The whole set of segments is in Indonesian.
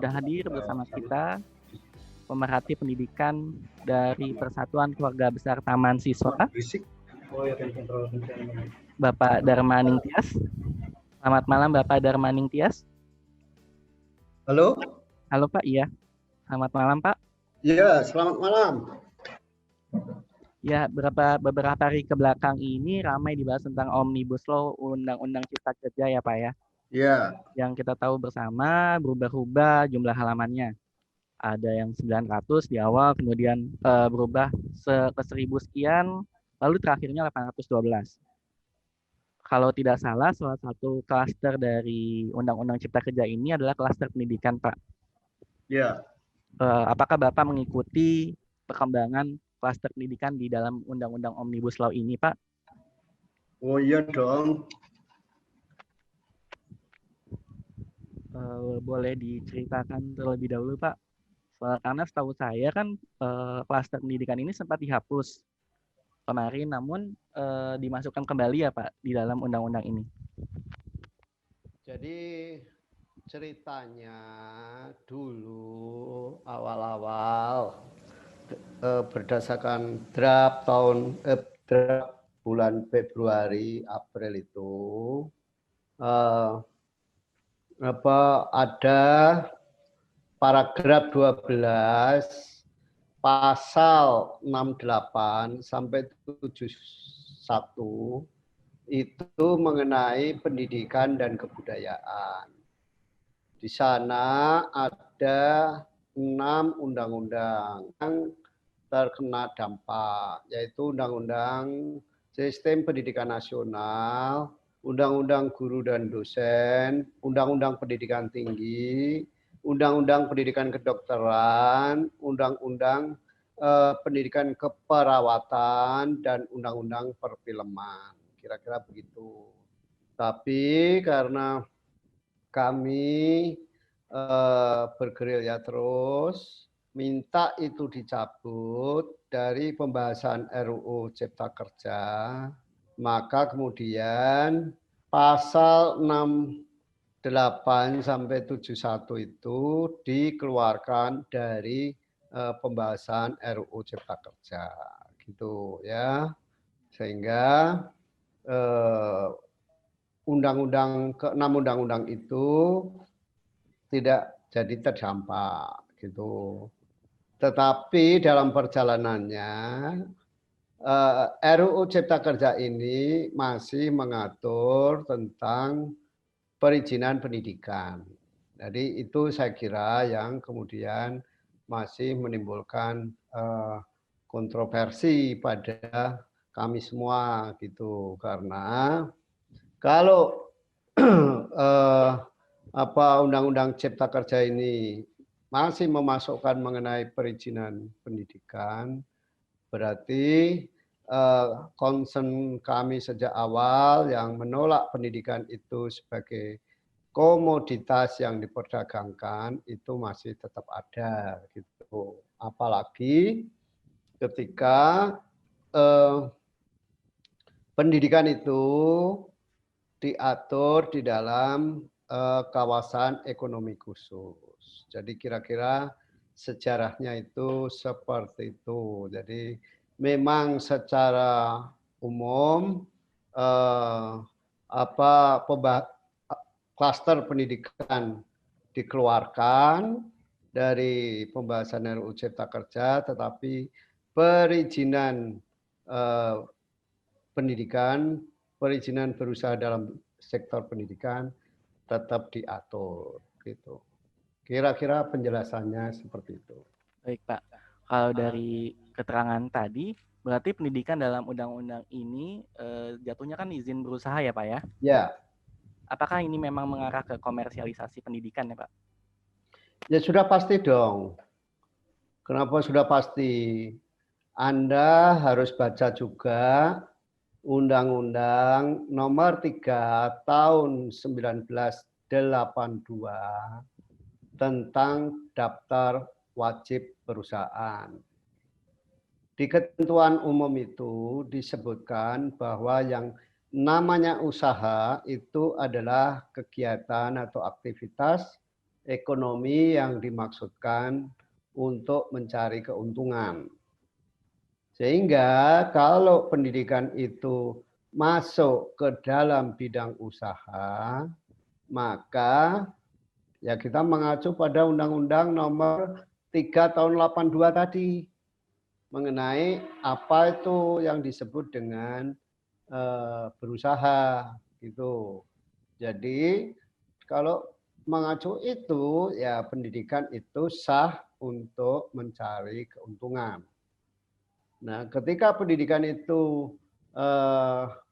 sudah hadir bersama kita pemerhati pendidikan dari Persatuan Keluarga Besar Taman Siswa, Bapak Darmaning Tias. Selamat malam Bapak Darmaning Tias. Halo? Halo Pak, iya. Selamat malam Pak. Iya, selamat malam. Ya, beberapa hari ke belakang ini ramai dibahas tentang Omnibus Law Undang-Undang Cipta Kerja ya Pak ya. Iya. Yang kita tahu bersama berubah-ubah jumlah halamannya. Ada yang 900 di awal, kemudian berubah ke 1000 sekian, lalu terakhirnya 812. Kalau tidak salah, salah satu klaster dari Undang-Undang Cipta Kerja ini adalah klaster pendidikan, Pak. Ya. Apakah Bapak mengikuti perkembangan klaster pendidikan di dalam Undang-Undang Omnibus Law ini, Pak? Oh iya dong. Boleh diceritakan terlebih dahulu, Pak? Karena setahu saya kan klaster pendidikan ini sempat dihapus kemarin, namun dimasukkan kembali ya Pak di dalam undang-undang ini. Jadi ceritanya dulu awal-awal berdasarkan draft bulan Februari April itu ada paragraf 12 pasal 68 sampai 71 itu mengenai pendidikan dan kebudayaan. Di sana ada 6 undang-undang yang terkena dampak, yaitu Undang-Undang Sistem Pendidikan Nasional, Undang-Undang Guru dan Dosen, Undang-Undang Pendidikan Tinggi, Undang-Undang Pendidikan Kedokteran, Undang-Undang Pendidikan Keperawatan, dan Undang-Undang Perfilman. Kira-kira begitu. Tapi karena kami bergerilya terus, minta itu dicabut dari pembahasan RUU Cipta Kerja, maka kemudian pasal 68 sampai 71 itu dikeluarkan dari pembahasan RUU Cipta Kerja, gitu ya. Sehingga ke-6 undang-undang itu tidak jadi terdampak, gitu. Tetapi dalam perjalanannya RUU Cipta Kerja ini masih mengatur tentang perizinan pendidikan. Jadi itu saya kira yang kemudian masih menimbulkan kontroversi pada kami semua, gitu. Karena kalau Undang-Undang Cipta Kerja ini masih memasukkan mengenai perizinan pendidikan, berarti concern kami sejak awal yang menolak pendidikan itu sebagai komoditas yang diperdagangkan itu masih tetap ada, gitu. Apalagi ketika pendidikan itu diatur di dalam kawasan ekonomi khusus. Jadi kira-kira sejarahnya itu seperti itu. Jadi memang secara umum klaster pendidikan dikeluarkan dari pembahasan RUU Cipta Kerja, tetapi perizinan pendidikan, perizinan berusaha dalam sektor pendidikan tetap diatur, gitu. Kira-kira penjelasannya seperti itu. Baik Pak, kalau dari keterangan tadi, berarti pendidikan dalam undang-undang ini jatuhnya kan izin berusaha ya Pak ya? Ya. Apakah ini memang mengarah ke komersialisasi pendidikan ya Pak? Ya sudah pasti dong. Kenapa sudah pasti? Anda harus baca juga Undang-Undang Nomor 3 Tahun 1982 tentang daftar wajib perusahaan. Di ketentuan umum itu disebutkan bahwa yang namanya usaha itu adalah kegiatan atau aktivitas ekonomi yang dimaksudkan untuk mencari keuntungan. Sehingga kalau pendidikan itu masuk ke dalam bidang usaha, maka ya kita mengacu pada Undang-Undang Nomor 3 Tahun 82 tadi mengenai apa itu yang disebut dengan berusaha gitu. Jadi kalau mengacu itu ya pendidikan itu sah untuk mencari keuntungan. Nah, ketika pendidikan itu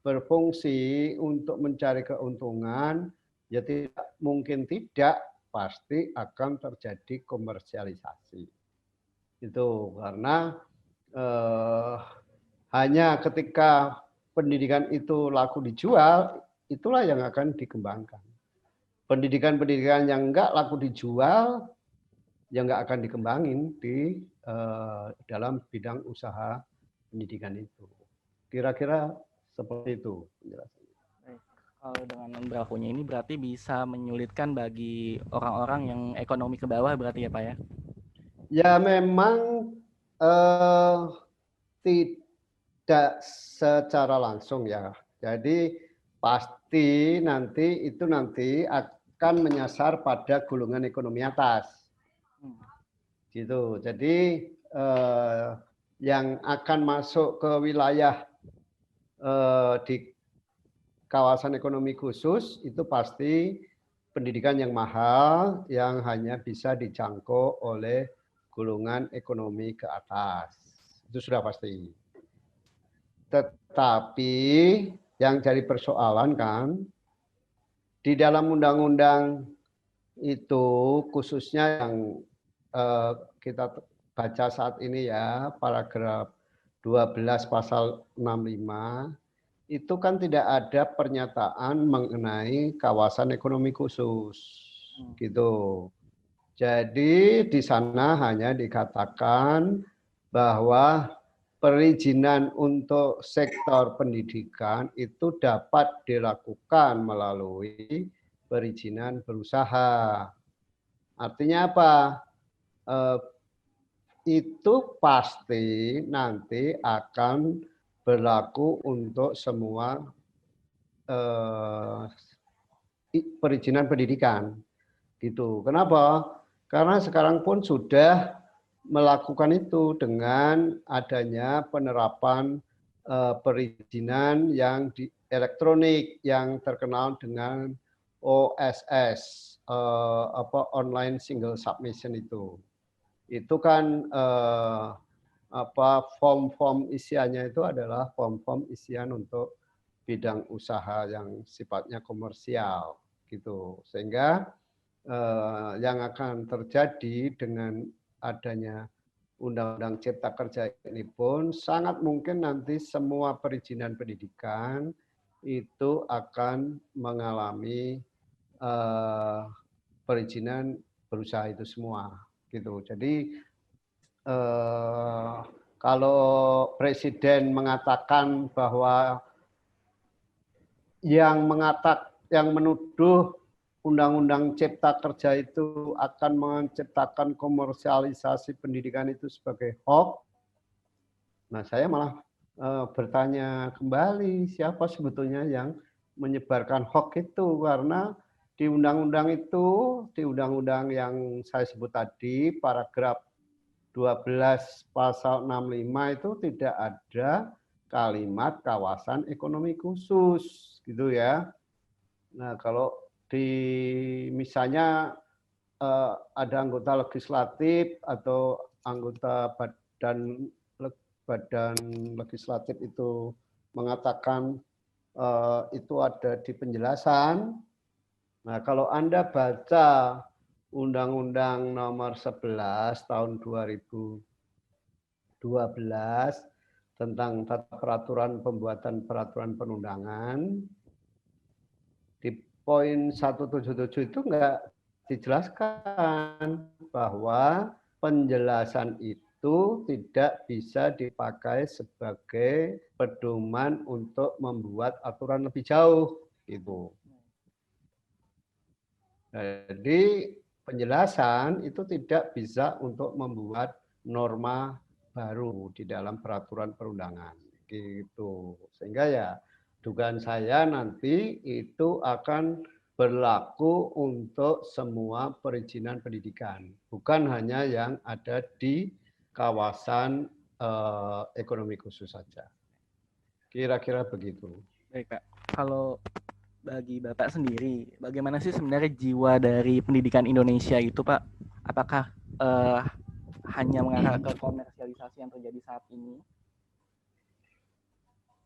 berfungsi untuk mencari keuntungan, ya tidak mungkin tidak pasti akan terjadi komersialisasi. Itu karena hanya ketika pendidikan itu laku dijual, itulah yang akan dikembangkan. Pendidikan-pendidikan yang enggak laku dijual, yang enggak akan dikembangin di dalam bidang usaha pendidikan itu. Kira-kira seperti itu penjelasannya. Kalau dengan membrakunya ini berarti bisa menyulitkan bagi orang-orang yang ekonomi ke bawah berarti ya Pak ya? Ya memang tidak secara langsung ya. Jadi pasti nanti akan menyasar pada golongan ekonomi atas. Gitu. Jadi yang akan masuk ke wilayah di kawasan ekonomi khusus itu pasti pendidikan yang mahal yang hanya bisa dijangkau oleh golongan ekonomi ke atas. Itu sudah pasti. Tetapi yang jadi persoalan kan di dalam undang-undang itu khususnya yang kita baca saat ini ya, paragraf 12 pasal 65 itu kan tidak ada pernyataan mengenai kawasan ekonomi khusus gitu. Jadi di sana hanya dikatakan bahwa perizinan untuk sektor pendidikan itu dapat dilakukan melalui perizinan berusaha. Artinya apa? Itu pasti nanti akan berlaku untuk semua perizinan pendidikan. Gitu. Kenapa? Karena sekarang pun sudah melakukan itu dengan adanya penerapan perizinan yang elektronik yang terkenal dengan OSS, online single submission itu. Itu kan form-form isiannya itu adalah form-form isian untuk bidang usaha yang sifatnya komersial gitu. Sehingga yang akan terjadi dengan adanya Undang-Undang Cipta Kerja ini pun sangat mungkin nanti semua perizinan pendidikan itu akan mengalami perizinan berusaha itu semua gitu. Jadi kalau Presiden mengatakan bahwa yang menuduh Undang-Undang Cipta Kerja itu akan menciptakan komersialisasi pendidikan itu sebagai hoax. Nah, saya malah bertanya kembali siapa sebetulnya yang menyebarkan hoax itu, karena di undang-undang itu, di undang-undang yang saya sebut tadi, paragraf 12 pasal 65 itu tidak ada kalimat kawasan ekonomi khusus gitu ya. Nah, kalau misalnya ada anggota legislatif atau anggota badan legislatif itu mengatakan itu ada di penjelasan. Nah, kalau Anda baca Undang-Undang Nomor 11 Tahun 2012 tentang tata peraturan pembuatan peraturan perundangan, di poin 177 itu enggak dijelaskan bahwa penjelasan itu tidak bisa dipakai sebagai pedoman untuk membuat aturan lebih jauh gitu. Jadi penjelasan itu tidak bisa untuk membuat norma baru di dalam peraturan perundangan gitu. Sehingga ya dugaan saya nanti itu akan berlaku untuk semua perizinan pendidikan, bukan hanya yang ada di kawasan ekonomi khusus saja. Kira-kira begitu. Baik, Pak. Kalau bagi Bapak sendiri, bagaimana sih sebenarnya jiwa dari pendidikan Indonesia itu, Pak? Apakah hanya mengarah ke komersialisasi yang terjadi saat ini,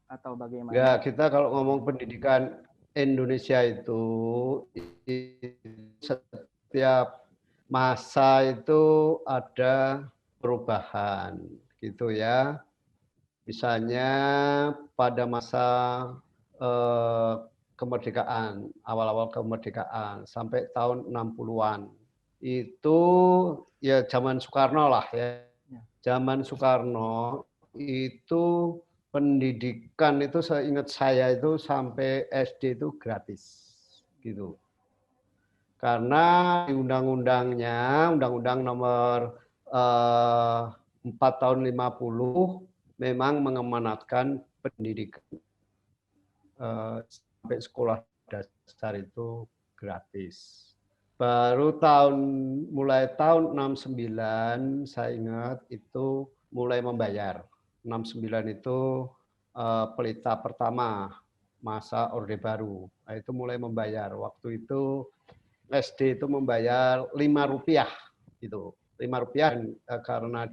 atau bagaimana? Ya, kita kalau ngomong pendidikan Indonesia itu setiap masa itu ada perubahan, gitu ya. Misalnya pada masa kemerdekaan, awal-awal kemerdekaan sampai tahun 60-an. Itu ya zaman Soekarno lah ya. Zaman Soekarno itu pendidikan itu seingat saya itu sampai SD itu gratis gitu. Karena di undang-undangnya, Undang-Undang Nomor 4 tahun 50 memang mengamanatkan pendidikan sampai sekolah dasar itu gratis. Baru mulai tahun 69 saya ingat itu mulai membayar. 69 itu pelita pertama masa Orde Baru. Nah, itu mulai membayar. Waktu itu SD itu membayar Rp5 gitu. Rp5 karena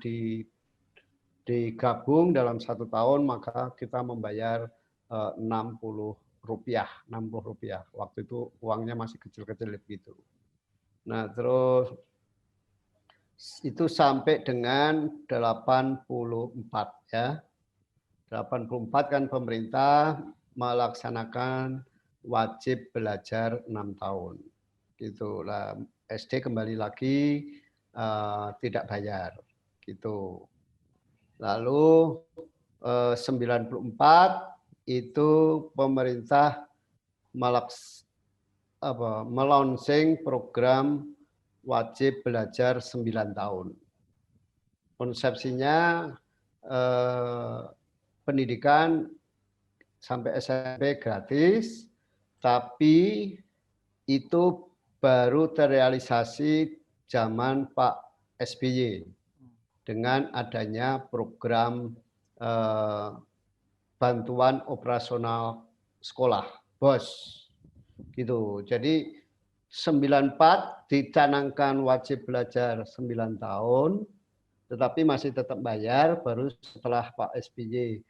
digabung dalam 1 tahun maka kita membayar Rp60. Rp60. Waktu itu uangnya masih kecil-kecil begitu. Nah, terus itu sampai dengan 84 ya. 84 kan pemerintah melaksanakan wajib belajar 6 tahun. Gitu lah, SD kembali lagi tidak bayar gitu. Lalu 94 itu pemerintah melaunching program wajib belajar 9 tahun. Konsepsinya pendidikan sampai SMP gratis, tapi itu baru terrealisasi zaman Pak SBY dengan adanya program bantuan operasional sekolah, BOS. Gitu. Jadi 94 dicanangkan wajib belajar 9 tahun, tetapi masih tetap bayar baru setelah Pak SBY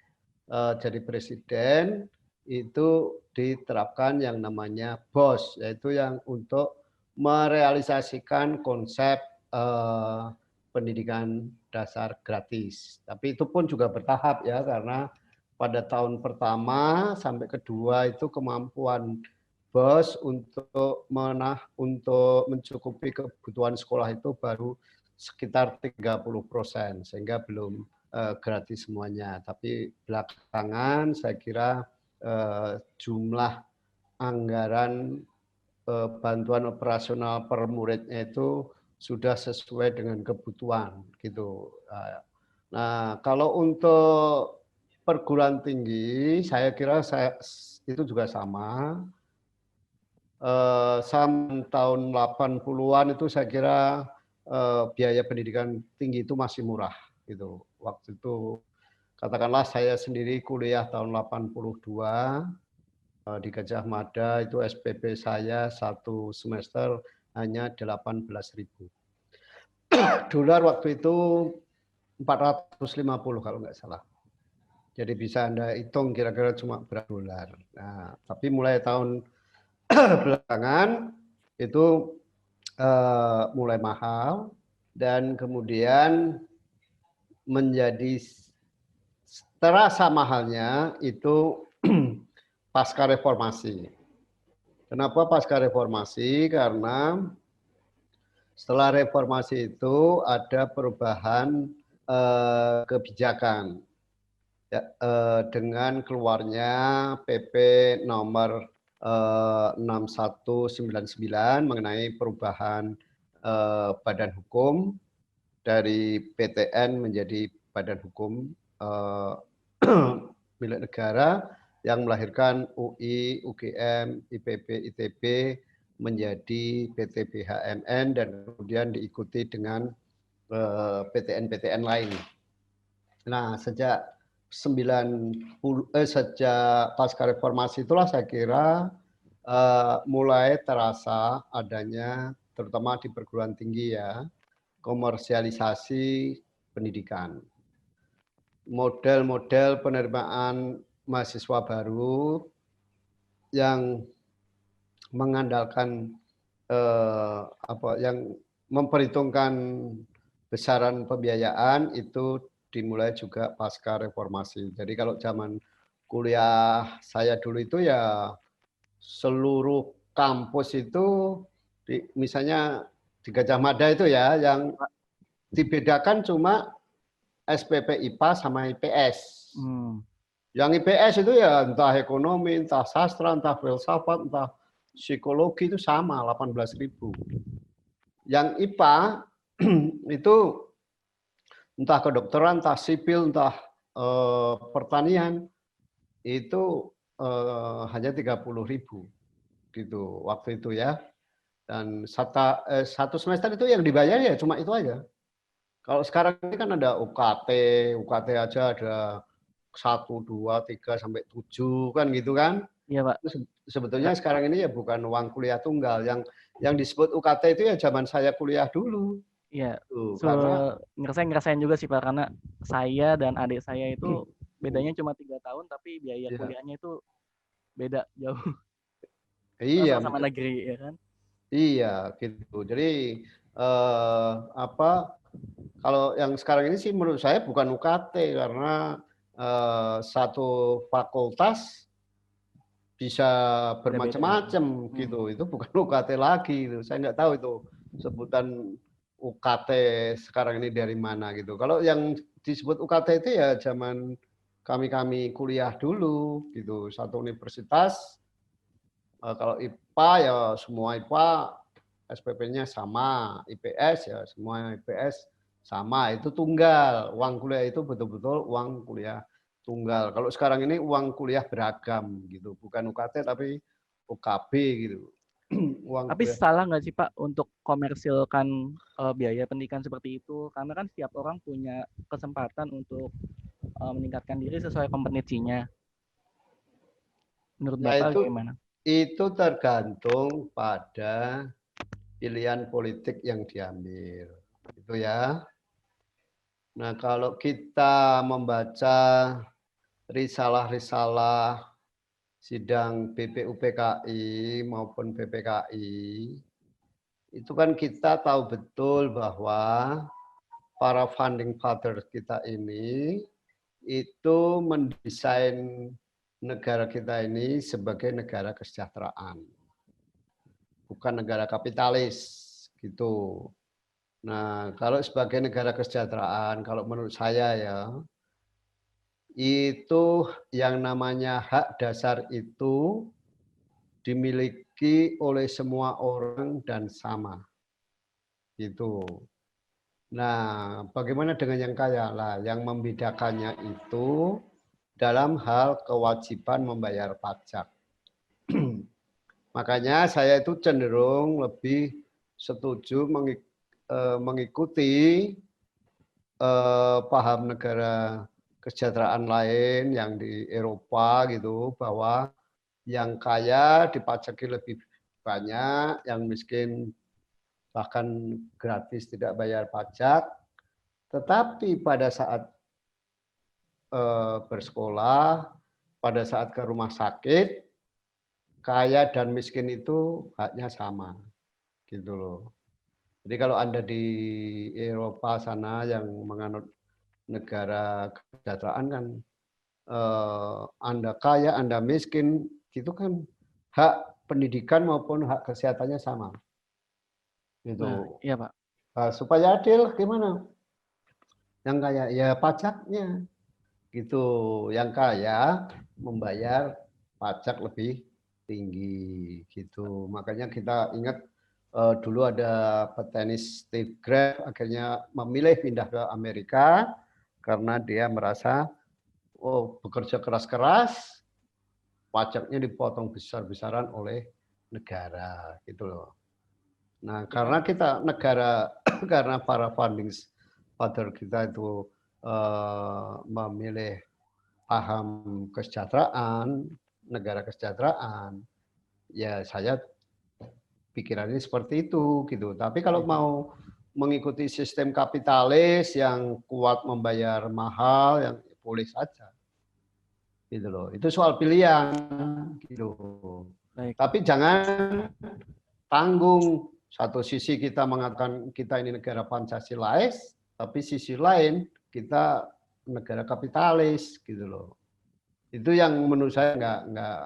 jadi presiden itu diterapkan yang namanya BOS, yaitu yang untuk merealisasikan konsep pendidikan dasar gratis. Tapi itu pun juga bertahap ya, karena pada tahun pertama sampai kedua itu kemampuan BOS untuk mencukupi kebutuhan sekolah itu baru sekitar 30%, sehingga belum gratis semuanya. Tapi belakangan saya kira jumlah anggaran bantuan operasional per muridnya itu sudah sesuai dengan kebutuhan gitu. Nah, kalau untuk perguruan tinggi, saya kira itu juga sama. Sampai tahun 80-an itu saya kira biaya pendidikan tinggi itu masih murah gitu. Waktu itu katakanlah saya sendiri kuliah tahun 82 di Gajah Mada, itu SPP saya 1 semester hanya 18.000. Dolar waktu itu 450 kalau nggak salah. Jadi bisa Anda hitung kira-kira cuma berapa dolar. Nah, tapi mulai tahun belakangan itu mulai mahal dan kemudian menjadi terasa mahalnya itu pasca reformasi. Kenapa pasca reformasi? Karena setelah reformasi itu ada perubahan kebijakan ya, dengan keluarnya PP nomor 6199 mengenai perubahan badan hukum, dari PTN menjadi badan hukum milik negara yang melahirkan UI, UGM, IPB, ITB menjadi PT BHMN dan kemudian diikuti dengan PTN-PTN lain. Nah, sejak pasca reformasi itulah saya kira mulai terasa adanya, terutama di perguruan tinggi ya, komersialisasi pendidikan. Model-model penerimaan mahasiswa baru yang mengandalkan yang memperhitungkan besaran pembiayaan itu dimulai juga pasca reformasi. Jadi kalau zaman kuliah saya dulu itu ya seluruh kampus itu misalnya di Gajah Mada itu ya yang dibedakan cuma SPP IPA sama IPS. Yang IPS itu ya entah ekonomi, entah sastra, entah filsafat, entah psikologi itu sama 18.000. Yang IPA itu entah kedokteran, entah sipil, entah pertanian itu hanya 30.000 gitu waktu itu ya. Dan satu semester itu yang dibayar ya cuma itu aja. Kalau sekarang ini kan ada UKT aja ada 1, 2, 3 sampai 7 kan gitu kan? Iya, Pak. Sebetulnya sekarang ini ya bukan uang kuliah tunggal, yang disebut UKT itu ya zaman saya kuliah dulu. Iya. Karena ngerasain juga sih Pak, karena saya dan adik saya itu bedanya cuma 3 tahun tapi biaya kuliahnya itu beda jauh. Iya, sama-sama negeri ya kan? Iya, gitu. Jadi kalau yang sekarang ini sih menurut saya bukan UKT karena satu fakultas bisa bermacam-macam gitu. Itu bukan UKT lagi. Gitu. Saya nggak tahu itu sebutan UKT sekarang ini dari mana gitu. Kalau yang disebut UKT itu ya zaman kami kuliah dulu gitu. Satu universitas. Kalau IPA ya semua IPA SPP-nya sama, IPS ya semua IPS sama, itu tunggal. Uang kuliah itu betul-betul uang kuliah tunggal. Kalau sekarang ini uang kuliah beragam gitu, bukan UKT tapi UKB gitu. Tapi salah nggak sih Pak untuk komersilkan biaya pendidikan seperti itu? Karena kan setiap orang punya kesempatan untuk meningkatkan diri sesuai kompetensinya. Menurut Bapak bagaimana? Itu tergantung pada pilihan politik yang diambil. Itu ya. Nah, kalau kita membaca risalah-risalah sidang BPUPKI maupun BPKI, itu kan kita tahu betul bahwa para founding father kita ini itu mendesain negara kita ini sebagai negara kesejahteraan, bukan negara kapitalis gitu. Nah, kalau sebagai negara kesejahteraan, kalau menurut saya ya, itu yang namanya hak dasar itu dimiliki oleh semua orang dan sama. Gitu. Nah, bagaimana dengan yang kaya? Lah, yang membedakannya itu dalam hal kewajiban membayar pajak. Makanya saya itu cenderung lebih setuju mengikuti paham negara kesejahteraan lain yang di Eropa gitu, bahwa yang kaya dipajaki lebih banyak, yang miskin bahkan gratis tidak bayar pajak. Tetapi pada saat bersekolah, pada saat ke rumah sakit, kaya dan miskin itu haknya sama, gitu loh. Jadi kalau Anda di Eropa sana yang menganut negara kesejahteraan kan, Anda kaya, Anda miskin, itu kan hak pendidikan maupun hak kesehatannya sama. Gitu. Nah, iya Pak. Supaya adil gimana? Yang kaya ya pajaknya. Gitu. Yang kaya membayar pajak lebih tinggi gitu. Makanya kita ingat dulu ada petenis Steve Graf akhirnya memilih pindah ke Amerika karena dia merasa bekerja keras-keras, pajaknya dipotong besar-besaran oleh negara gitu loh. Nah, karena kita negara karena para founding father kita itu memilih paham kesejahteraan, negara kesejahteraan, ya saya pikirannya seperti itu gitu. Tapi kalau mau mengikuti sistem kapitalis yang kuat membayar mahal, yang boleh saja, gitu loh. Itu soal pilihan, gitu. Baik. Tapi jangan tanggung. Satu sisi kita mengatakan kita ini negara Pancasilais, tapi sisi lain kita negara kapitalis, gitu loh. Itu yang menurut saya nggak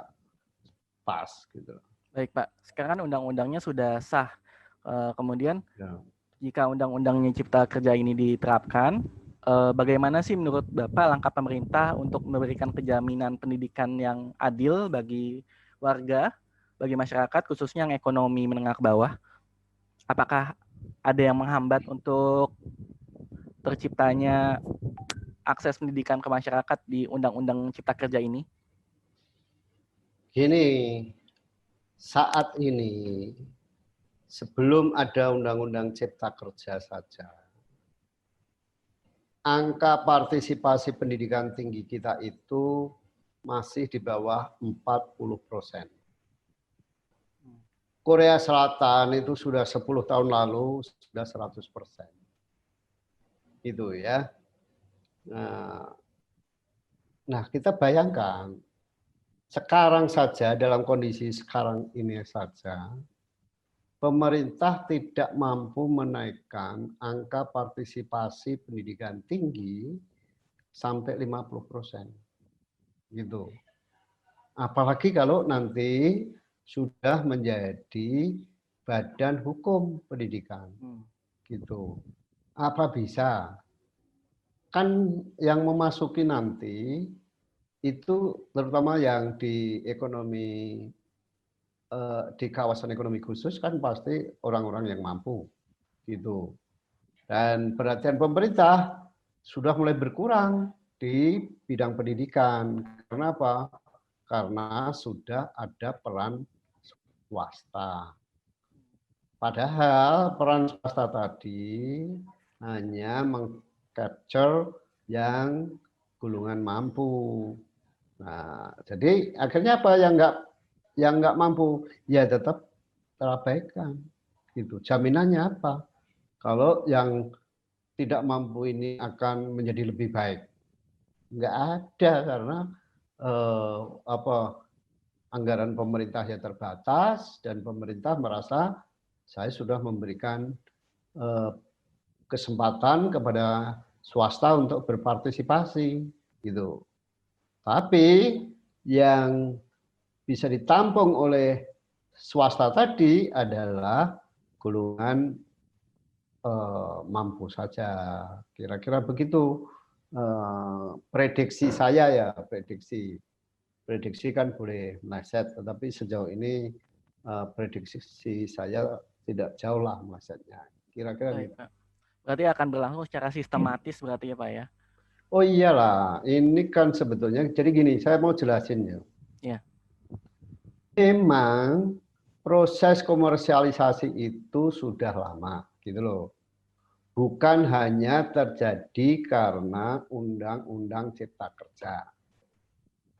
pas, gitu. Baik Pak, sekarang kan undang-undangnya sudah sah. Kemudian Ya. jika undang-undangnya Cipta Kerja ini diterapkan, bagaimana sih menurut Bapak langkah pemerintah untuk memberikan kejaminan pendidikan yang adil bagi warga, bagi masyarakat, khususnya yang ekonomi menengah ke bawah? Apakah ada yang menghambat untuk terciptanya akses pendidikan ke masyarakat di Undang-Undang Cipta Kerja ini? Gini, saat ini sebelum ada Undang-Undang Cipta Kerja saja, angka partisipasi pendidikan tinggi kita itu masih di bawah 40%. Korea Selatan itu sudah 10 tahun lalu sudah 100%. Itu ya. Nah, kita bayangkan sekarang saja dalam kondisi sekarang ini saja pemerintah tidak mampu menaikkan angka partisipasi pendidikan tinggi sampai 50%. Gitu. Apalagi kalau nanti sudah menjadi badan hukum pendidikan. Gitu. Apa bisa? Kan yang memasuki nanti itu terutama yang di ekonomi di kawasan ekonomi khusus kan pasti orang-orang yang mampu gitu. Dan perhatian pemerintah sudah mulai berkurang di bidang pendidikan. Kenapa? Karena sudah ada peran swasta. Padahal peran swasta tadi hanya meng-capture yang golongan mampu. Nah, jadi akhirnya apa yang nggak mampu ya tetap terabaikan. Gitu. Jaminannya apa? Kalau yang tidak mampu ini akan menjadi lebih baik, nggak ada karena anggaran pemerintah ya terbatas dan pemerintah merasa saya sudah memberikan kesempatan kepada swasta untuk berpartisipasi gitu. Tapi yang bisa ditampung oleh swasta tadi adalah golongan mampu saja. Kira-kira begitu prediksi saya ya, prediksi. Prediksi kan boleh meleset, tetapi sejauh ini prediksi saya tidak jauh lah melesetnya. Kira-kira gitu. Berarti akan berlangsung secara sistematis berarti ya Pak ya? Oh iyalah, ini kan sebetulnya, jadi gini, saya mau jelasin ya. Ya. Memang proses komersialisasi itu sudah lama, gitu loh. Bukan hanya terjadi karena Undang-Undang Cipta Kerja.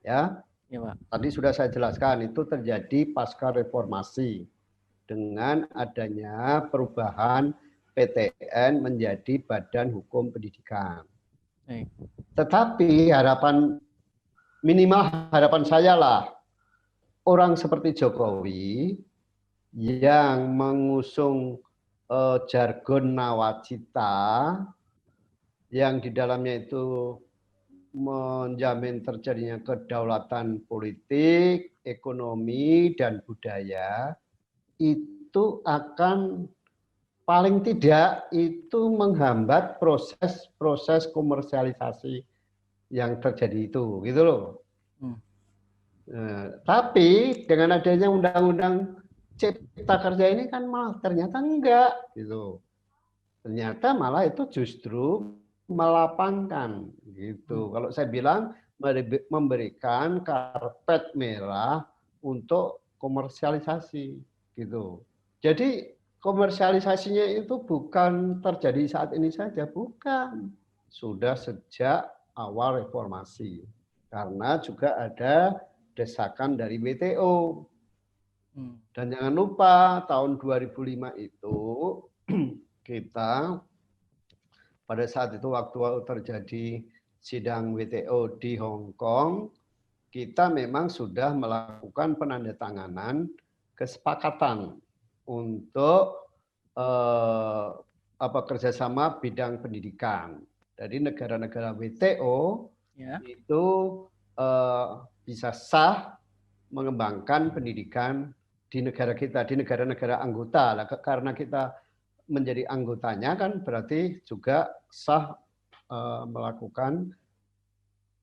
Ya, Pak. Tadi sudah saya jelaskan, itu terjadi pasca reformasi dengan adanya perubahan PTN menjadi Badan Hukum Pendidikan. Tetapi minimal harapan saya lah, orang seperti Jokowi yang mengusung jargon nawacita yang di dalamnya itu menjamin terjadinya kedaulatan politik, ekonomi, dan budaya, itu akan paling tidak itu menghambat proses komersialisasi yang terjadi itu, gitu loh. Tapi dengan adanya undang-undang Cipta Kerja ini kan malah ternyata enggak gitu. Ternyata malah itu justru melapangkan gitu. Kalau saya bilang memberikan karpet merah untuk komersialisasi gitu. Jadi komersialisasinya itu bukan terjadi saat ini saja, bukan. Sudah sejak awal reformasi. Karena juga ada desakan dari WTO. Dan jangan lupa tahun 2005 itu kita pada saat itu waktu terjadi sidang WTO di Hong Kong, kita memang sudah melakukan penandatanganan kesepakatan untuk kerjasama bidang pendidikan. Jadi negara-negara WTO itu bisa sah mengembangkan pendidikan di negara kita, di negara-negara anggota. Karena kita menjadi anggotanya kan berarti juga sah melakukan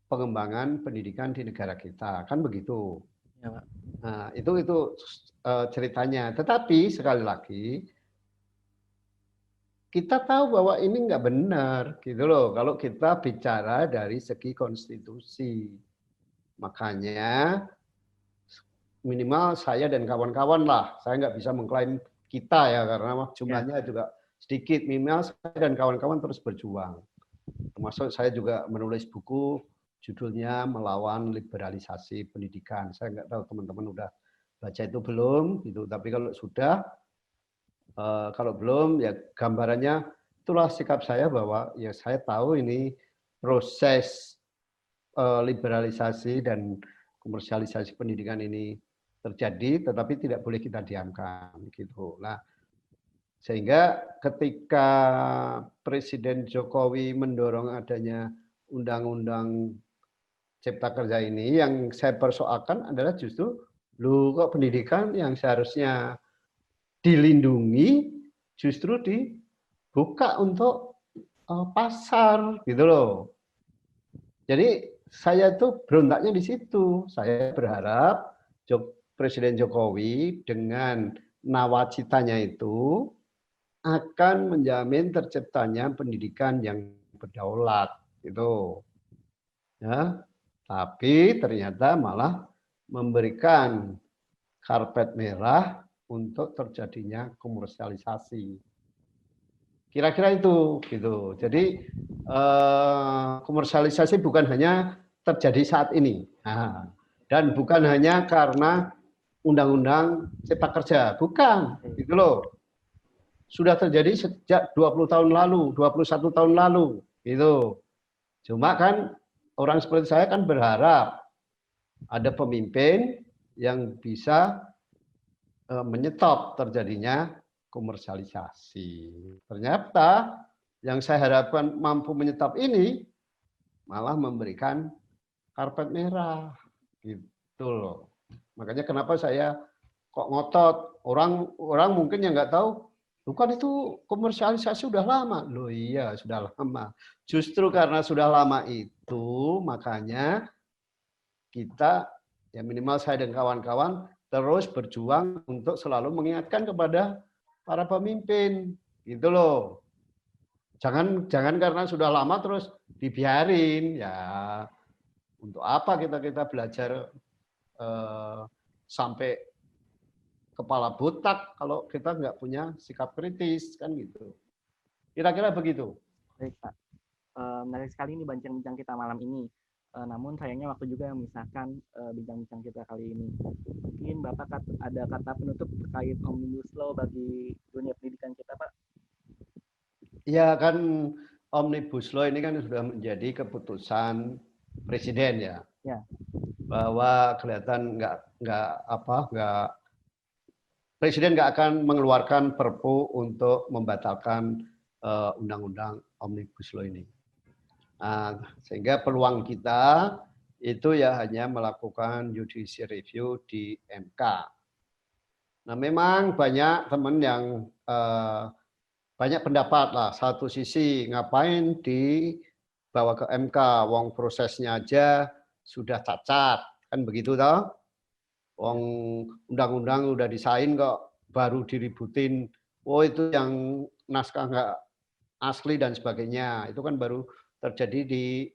pengembangan pendidikan di negara kita, kan begitu. Ya, Pak. Nah, itu ceritanya. Tetapi sekali lagi kita tahu bahwa ini nggak benar, gitu loh. Kalau kita bicara dari segi konstitusi, makanya minimal saya dan kawan-kawan lah, saya nggak bisa mengklaim kita ya karena jumlahnya juga sedikit. Minimal saya dan kawan-kawan terus berjuang. Termasuk saya juga menulis buku judulnya Melawan Liberalisasi Pendidikan. Saya nggak tahu teman-teman udah baca itu belum, gitu. Tapi kalau sudah, kalau belum, ya gambarannya itulah sikap saya bahwa ya saya tahu ini proses liberalisasi dan komersialisasi pendidikan ini terjadi, tetapi tidak boleh kita diamkan, gitu. Nah, sehingga ketika Presiden Jokowi mendorong adanya undang-undang Cipta Kerja ini, yang saya persoalkan adalah justru, loh kok pendidikan yang seharusnya dilindungi justru dibuka untuk pasar, gitu loh. Jadi saya tuh berontaknya di situ. Saya berharap Presiden Jokowi dengan nawacitanya itu akan menjamin terciptanya pendidikan yang berdaulat, gitu. Ya, tapi ternyata malah memberikan karpet merah untuk terjadinya komersialisasi. Kira-kira itu, gitu. Jadi komersialisasi bukan hanya terjadi saat ini, dan bukan hanya karena Undang-Undang Cipta Kerja, bukan, gitu loh. Sudah terjadi sejak 20 tahun lalu, 21 tahun lalu, gitu. Cuma kan orang seperti saya kan berharap ada pemimpin yang bisa menyetop terjadinya komersialisasi. Ternyata yang saya harapkan mampu menyetop ini malah memberikan karpet merah, gitu loh. Makanya kenapa saya kok ngotot, orang mungkin yang nggak tahu, bukan itu komersialisasi sudah lama. Loh iya, sudah lama. Justru karena sudah lama itu, makanya kita, ya minimal saya dan kawan-kawan, terus berjuang untuk selalu mengingatkan kepada para pemimpin, gitu loh. Jangan karena sudah lama terus dibiarin, ya untuk apa kita belajar sampai kepala botak kalau kita nggak punya sikap kritis, kan gitu. Kira-kira begitu. Baik, Pak. Menarik sekali ini bincang-bincang kita malam ini. Namun sayangnya waktu juga yang memisahkan bincang-bincang kita kali ini. Mungkin Bapak ada kata penutup terkait Omnibus Law bagi dunia pendidikan kita, Pak? Ya kan, Omnibus Law ini kan sudah menjadi keputusan Presiden ya. Ya. Bahwa kelihatan Presiden nggak akan mengeluarkan Perpu untuk membatalkan undang-undang Omnibus Law ini. Nah, sehingga peluang kita itu ya hanya melakukan judicial review di MK. Nah, memang banyak teman yang banyak pendapat lah. Satu sisi ngapain dibawa ke MK, wong prosesnya aja sudah cacat, kan begitu toh? Wong undang-undang udah disain kok baru diributin. Oh itu yang naskah nggak asli dan sebagainya. Itu kan baru terjadi di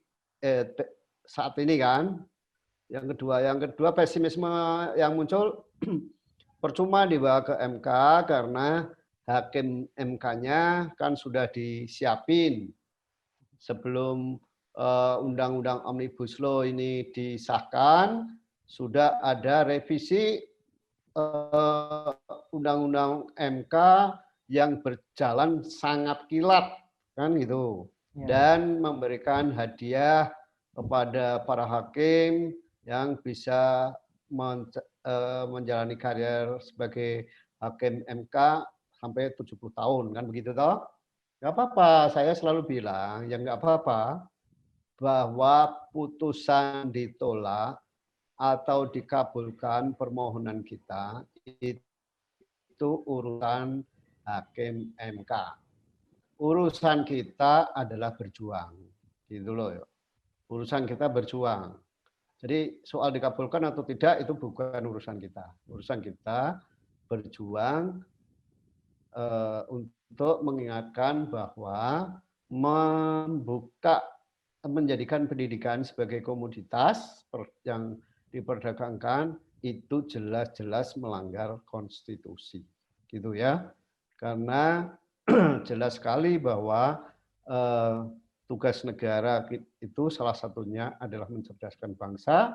saat ini kan. Yang kedua pesimisme yang muncul percuma dibawa ke MK karena hakim MK-nya kan sudah disiapin sebelum Undang-Undang Omnibus Law ini disahkan, sudah ada revisi Undang-Undang MK yang berjalan sangat kilat, kan gitu, dan memberikan hadiah kepada para hakim yang bisa menjalani karir sebagai hakim MK sampai 70 tahun, kan begitu toh? Nggak apa-apa, saya selalu bilang, ya nggak apa-apa, bahwa putusan ditolak atau dikabulkan permohonan kita, itu urusan hakim MK. Urusan kita adalah berjuang. Gitu loh. Urusan kita berjuang. Jadi soal dikabulkan atau tidak itu bukan urusan kita. Urusan kita berjuang untuk mengingatkan bahwa menjadikan pendidikan sebagai komoditas yang diperdagangkan itu jelas-jelas melanggar konstitusi, gitu ya. Karena jelas sekali bahwa tugas negara itu salah satunya adalah mencerdaskan bangsa,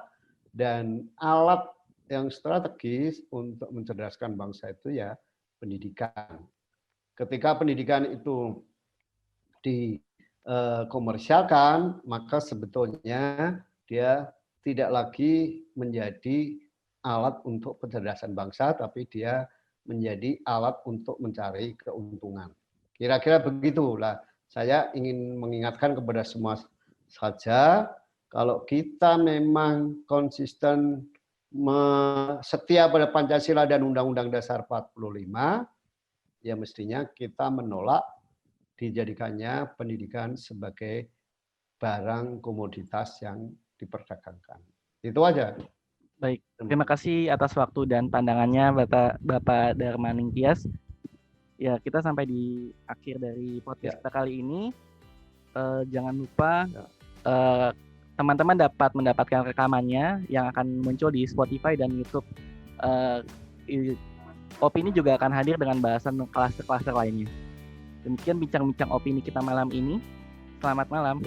dan alat yang strategis untuk mencerdaskan bangsa itu ya pendidikan. Ketika pendidikan itu dikomersialkan, maka sebetulnya dia tidak lagi menjadi alat untuk pencerdasan bangsa, tapi dia menjadi alat untuk mencari keuntungan. Kira-kira begitulah. Saya ingin mengingatkan kepada semua saja, kalau kita memang konsisten setia pada Pancasila dan Undang-Undang Dasar 45, ya mestinya kita menolak dijadikannya pendidikan sebagai barang komoditas yang diperdagangkan. Itu aja. Baik, terima kasih atas waktu dan pandangannya Bapak Darmaning Tias. Ya, kita sampai di akhir dari podcast kita kali ini. Jangan lupa teman-teman dapat mendapatkan rekamannya yang akan muncul di Spotify dan YouTube. Opini juga akan hadir dengan bahasan klaster-klaster lainnya. Demikian bincang-bincang opini kita malam ini. Selamat malam.